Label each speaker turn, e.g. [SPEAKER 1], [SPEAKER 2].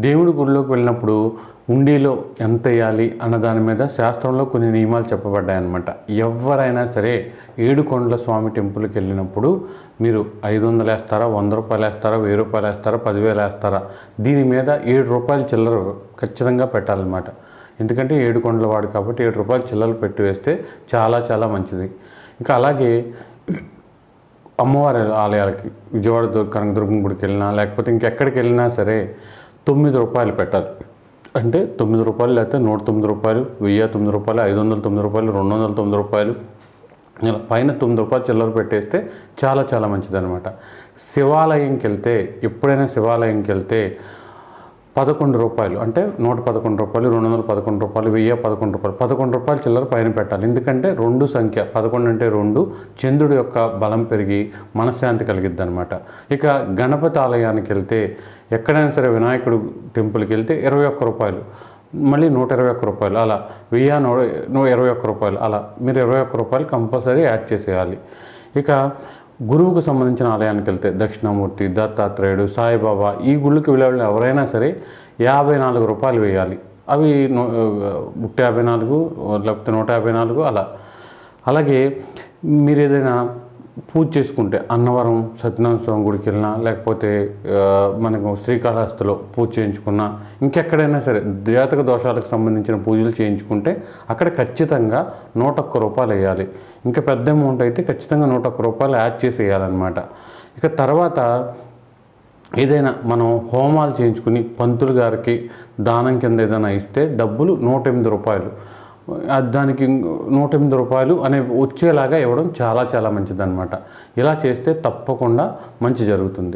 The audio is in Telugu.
[SPEAKER 1] దేవుడి గుడిలోకి వెళ్ళినప్పుడు హుండీలో ఎంత వేయాలి అన్న దాని మీద శాస్త్రంలో కొన్ని నియమాలు చెప్పబడ్డాయన్నమాట. ఎవరైనా సరే ఏడుకొండల స్వామి టెంపుల్కి వెళ్ళినప్పుడు మీరు 500 వేస్తారా, 100 రూపాయలు వేస్తారా, 1000 రూపాయలు వేస్తారా, 10,000 వేస్తారా, దీని మీద 7 రూపాయల చిల్లర ఖచ్చితంగా పెట్టాలన్నమాట. ఎందుకంటే ఏడుకొండల వాడు కాబట్టి 7 రూపాయల చిల్లరలు పెట్టి వేస్తే చాలా చాలా మంచిది. ఇంకా అలాగే అమ్మవారి ఆలయాలకి విజయవాడ కనకదుర్గం గుడికి వెళ్ళినా లేకపోతే ఇంకెక్కడికి వెళ్ళినా సరే 9 రూపాయలు పెట్టాలి. అంటే 9 రూపాయలు లేకపోతే 109 రూపాయలు, 1009 రూపాయలు, 509 రూపాయలు, 209 రూపాయలు, ఇలా పైన 9 రూపాయలు చిల్లర పెట్టేస్తే చాలా చాలా మంచిదన్నమాట. శివాలయంకి వెళ్తే ఎప్పుడైనా శివాలయంకి వెళ్తే 11 రూపాయలు అంటే 111 రూపాయలు, 211 రూపాయలు, 1011 రూపాయలు, 11 రూపాయలు చిల్లర పైన పెట్టాలి. ఎందుకంటే 2 సంఖ్య 11 అంటే 2 చంద్రుడి యొక్క బలం పెరిగి మనశ్శాంతి కలిగిద్ది అనమాట. ఇక గణపతి ఆలయానికి వెళ్తే ఎక్కడైనా సరే వినాయకుడు టెంపుల్కి వెళ్తే 21 రూపాయలు, మళ్ళీ 121 రూపాయలు, అలా 121 రూపాయలు, అలా మీరు 21 రూపాయలు కంపల్సరీ యాడ్ చేసేయాలి. ఇక గురువుకు సంబంధించిన ఆలయానికి వెళ్తే దక్షిణామూర్తి, దత్తాత్రేయుడు, సాయిబాబా ఈ గుళ్ళకి వెళ్ళే ఎవరైనా సరే 54 రూపాయలు వేయాలి. అవి 154 లేకపోతే 154 అలా. అలాగే మీరు ఏదైనా పూజ చేసుకుంటే అన్నవరం సత్యనారాయణ స్వామి గుడికి వెళ్ళినా లేకపోతే మనకు శ్రీకాళహస్తిలో పూజ చేయించుకున్నా ఇంకెక్కడైనా సరే జాతక దోషాలకు సంబంధించిన పూజలు చేయించుకుంటే అక్కడ ఖచ్చితంగా 101 రూపాయలు వేయాలి. ఇంకా పెద్ద అమౌంట్ అయితే ఖచ్చితంగా 101 రూపాయలు యాడ్ చేసి వేయాలన్నమాట. ఇక తర్వాత ఏదైనా మనం హోమాలు చేయించుకుని పంతులు గారికి దానం కింద ఏదైనా ఇస్తే డబ్బులు 108 రూపాయలు, దానికి 108 రూపాయలు అనే వచ్చేలాగా ఇవ్వడం చాలా చాలా మంచిదన్నమాట. ఇలా చేస్తే తప్పకుండా మంచి జరుగుతుంది.